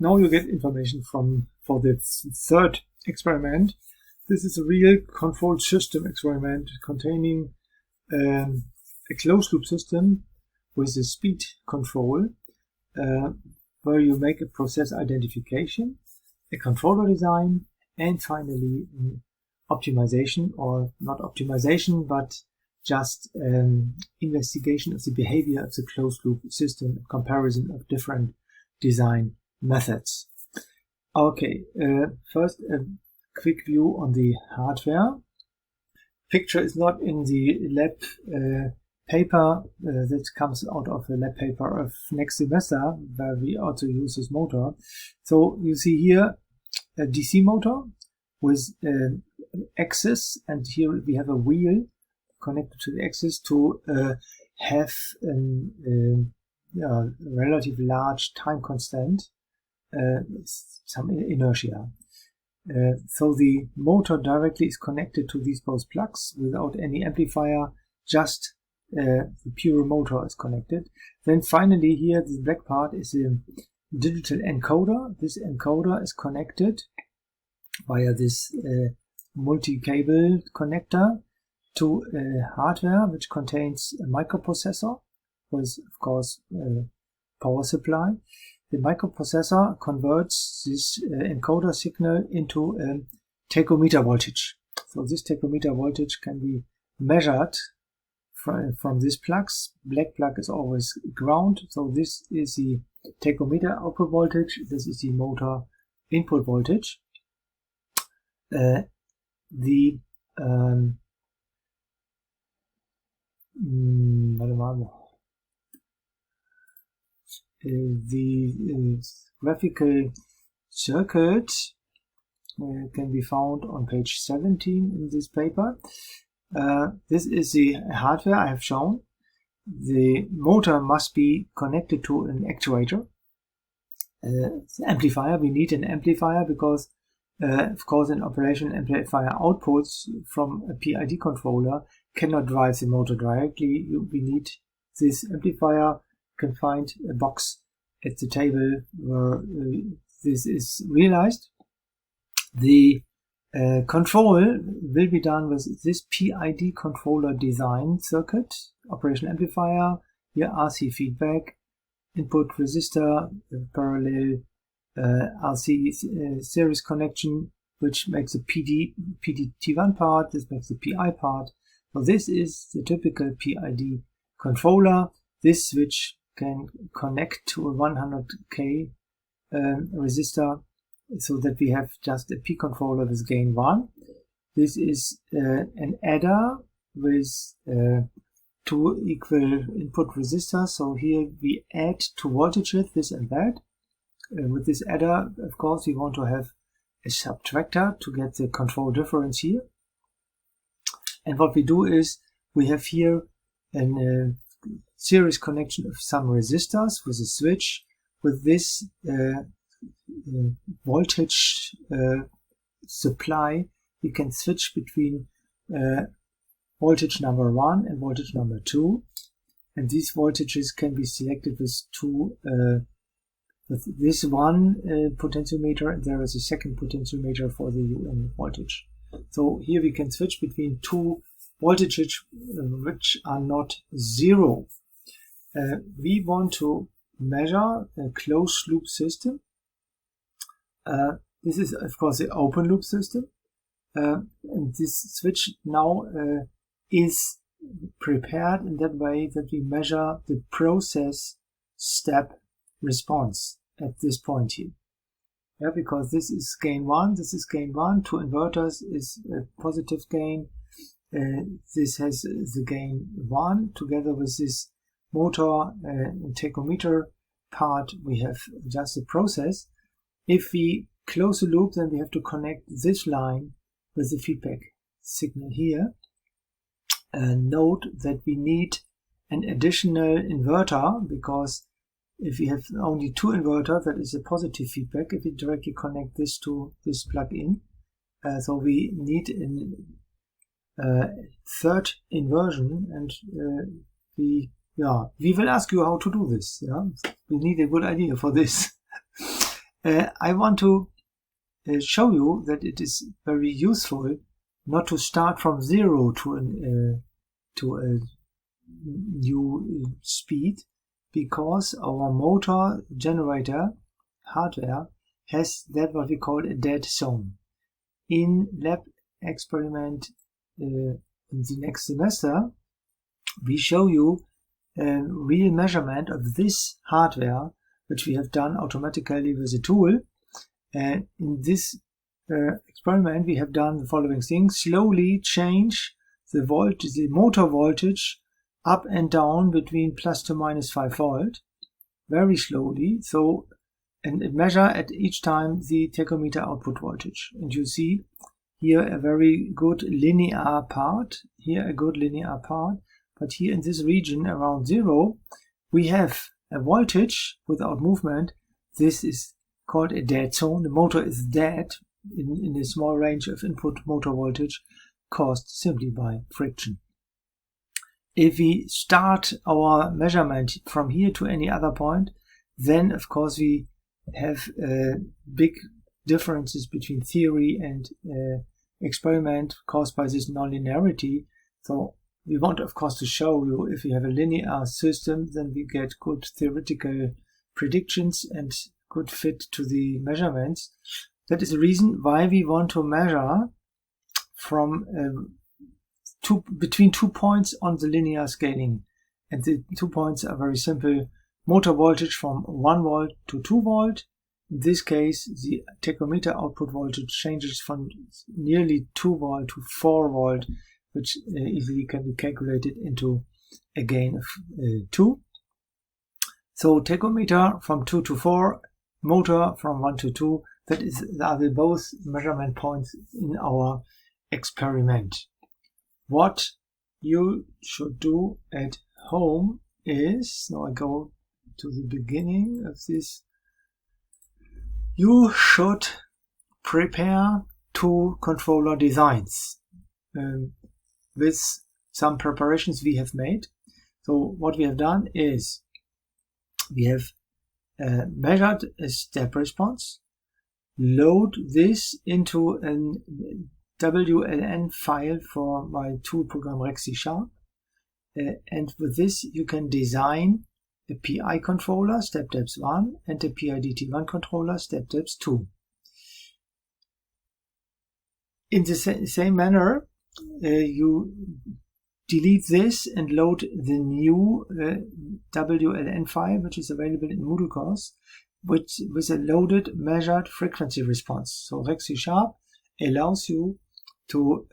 now you get information for the third experiment. This is a real controlled system experiment containing a closed loop system with a speed control, where you make a process identification, a controller design, and finally optimization, or not optimization, but just investigation of the behavior of the closed loop system, comparison of different design methods. Okay, first a quick view on the hardware. Picture is not in the lab paper that comes out of a lab paper of next semester, where we also use this motor. So you see here a DC motor with axis, and here we have a wheel connected to the axis to have a relatively large time constant, some inertia. So the motor directly is connected to these both plugs without any amplifier, just the pure motor is connected. Then finally here the black part is a digital encoder. This encoder is connected via this multi-cable connector to hardware which contains a microprocessor with, of course, power supply. The microprocessor converts this encoder signal into a tachometer voltage. So this tachometer voltage can be measured from these plugs. Black plug is always ground, so this is the tachometer output voltage, this is the motor input voltage. The graphical circuit can be found on page 17 in this paper. This is the hardware I have shown. The motor must be connected to an actuator. Amplifier, we need an amplifier because of course in operation amplifier outputs from a PID controller cannot drive the motor directly. We need this amplifier. You can find a box at the table where this is realized. The control will be done with this PID controller design circuit, operation amplifier, here RC feedback, input resistor, parallel RC series connection, which makes the PDT1 part, this makes the PI part. So this is the typical PID controller. This switch can connect to a 100K resistor, so that we have just a P controller with gain 1. This is an adder with 2 equal input resistors. So here we add 2 voltages, this and that. With this adder, of course, we want to have a subtractor to get the control difference here. And what we do is we have here a series connection of some resistors with a switch. With this voltage supply, we can switch between voltage number 1 and voltage number 2, and these voltages can be selected with this one potentiometer, and there is a second potentiometer for the voltage. So here we can switch between 2 voltages which are not zero. We want to measure a closed loop system. This is of course the open loop system, and this switch now is prepared in that way that we measure the process step response at this point here. Yeah, because this is gain 1, this is gain 1, 2 inverters is a positive gain. This has the gain 1 together with this motor and tachometer part. We have just the process. If we close the loop, then we have to connect this line with the feedback signal here. Note that we need an additional inverter, because if we have only 2 inverters, that is a positive feedback if we directly connect this to this plug-in. So we need a third inversion, and we will ask you how to do this. Yeah? We need a good idea for this. I want to show you that it is very useful not to start from zero to a new speed, because our motor generator hardware has that what we call a dead zone. In lab experiment in the next semester, we show you a real measurement of this hardware, which we have done automatically with a tool. And in this experiment, we have done the following things: slowly change the motor voltage up and down between plus to minus 5 volt, very slowly. So, and measure at each time the tachometer output voltage. And you see here a very good linear part, here a good linear part, but here in this region around zero, we have a voltage without movement. This is called a dead zone. The motor is dead in a small range of input motor voltage caused simply by friction. If we start our measurement from here to any other point, then of course we have big differences between theory and experiment caused by this nonlinearity. So we want, of course, to show you if we have a linear system, then we get good theoretical predictions and good fit to the measurements. That is the reason why we want to measure from between 2 points on the linear scaling. And the 2 points are very simple: motor voltage from 1 volt to 2 volt. In this case, the tachometer output voltage changes from nearly 2 volt to 4 volt, which easily can be calculated into a gain of 2. So tachometer from 2 to 4, motor from 1 to 2, are the both measurement points in our experiment. What you should do at home is, now I go to the beginning of this, you should prepare 2 controller designs with some preparations we have made. So what we have done is we have measured a step response, load this into an WLN file for my tool program RecC#, and with this you can design a PI controller, step depth 1, and a PIDT1 controller, step depth 2. In the same manner, you delete this and load the new WLN file, which is available in Moodle course, with a loaded measured frequency response. So RecC# allows you to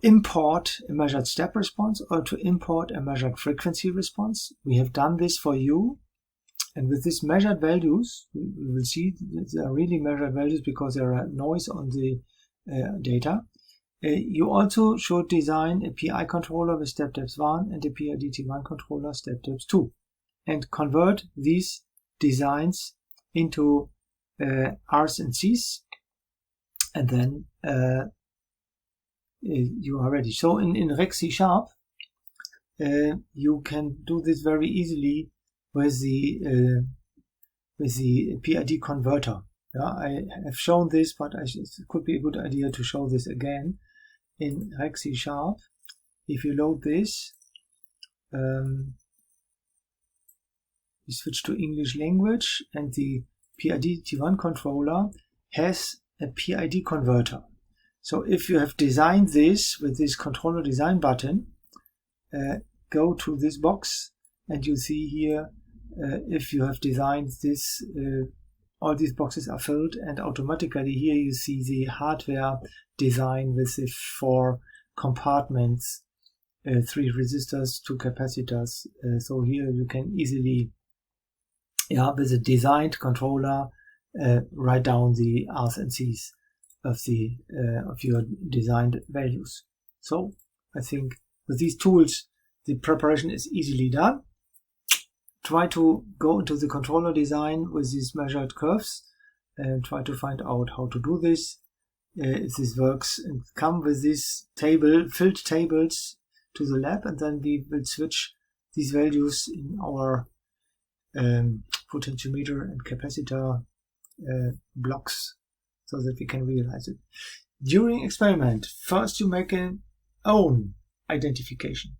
import a measured step response or to import a measured frequency response. We have done this for you, and with these measured values, we will see that they are really measured values because there are noise on the data. You also should design a PI controller with step depth 1 and a PIDT1 controller step depth 2, and convert these designs into R's and C's, and then you are ready. So in RecC#, you can do this very easily with the PID converter. Yeah, I have shown this, but it could be a good idea to show this again. In RecC#, if you load this, we switch to English language, and the PIDT1 controller has a PID converter. So if you have designed this with this controller design button, go to this box and you see here if you have designed this, all these boxes are filled, and automatically here you see the hardware design with the 4 compartments, 3 resistors, 2 capacitors. So here you can easily, with a designed controller, write down the R's and C's of your designed values. So I think with these tools the preparation is easily done. Try to go into the controller design with these measured curves and try to find out how to do this, if this works, and come with this filled tables to the lab, and then we will switch these values in our potentiometer and capacitor blocks so that we can realize it. During experiment, first you make an own identification.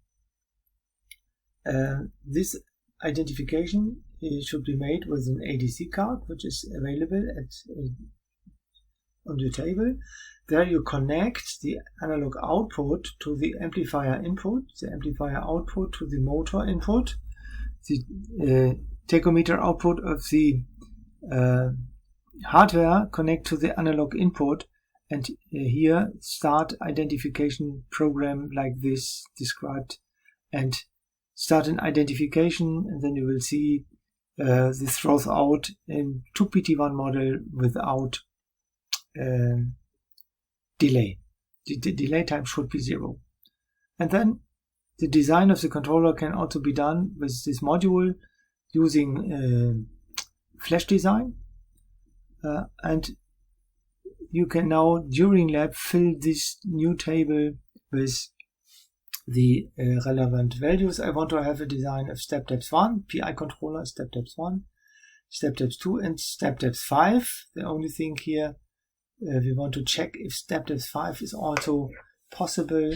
This identification should be made with an ADC card, which is available on the table. There you connect the analog output to the amplifier input, the amplifier output to the motor input, the tachometer output of the hardware connect to the analog input, and here start identification program like this described, and start an identification, and then you will see this throws out in 2PT1 model without delay. The delay time should be 0. And then the design of the controller can also be done with this module using flash design, and you can now during lab fill this new table with the relevant values. I want to have a design of step depth 1, PI controller, step depth 1, step depth 2 and step depth 5. The only thing here, we want to check if step depth 5 is also possible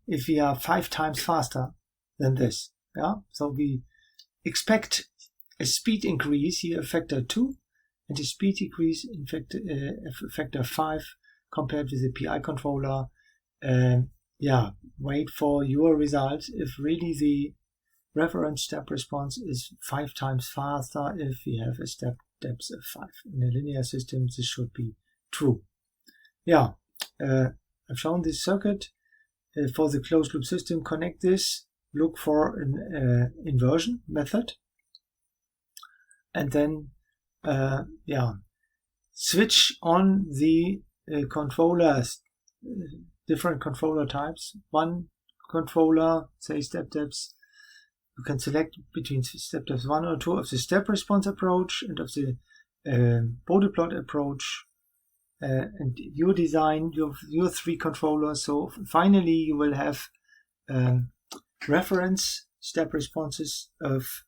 if we are 5 times faster than this. Yeah, so we expect a speed increase here, a factor 2, and a speed decrease in factor 5 compared with the PI controller. Yeah, wait for your results if really the reference step response is 5 times faster if we have a step depth of 5. In a linear system, this should be true. Yeah, I've shown this circuit. For the closed loop system, connect this, look for an inversion method, and then yeah, switch on the controllers, different controller types. One controller, say step depths, you can select between step depth 1 or 2 of the step response approach and of the Bode plot approach, and you design your 3 controllers. So finally you will have reference step responses of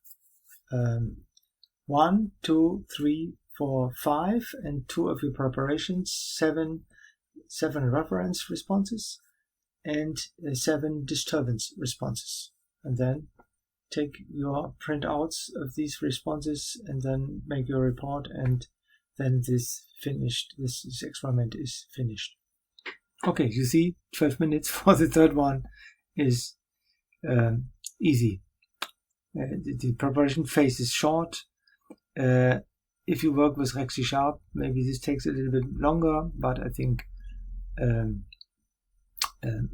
1, 2, 3, 4, 5, and 2 of your preparations, 7 reference responses and 7 disturbance responses. And then take your printouts of these responses and then make your report, and then this experiment is finished. Okay, you see 12 minutes for the third one is easy. The preparation phase is short. If you work with RecCSharp, maybe this takes a little bit longer, but I think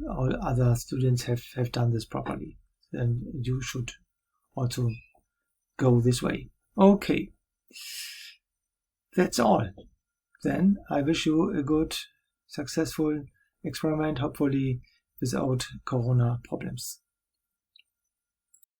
all other students have done this properly. Then you should also go this way. Okay, that's all. Then I wish you a good, successful experiment, hopefully without Corona problems.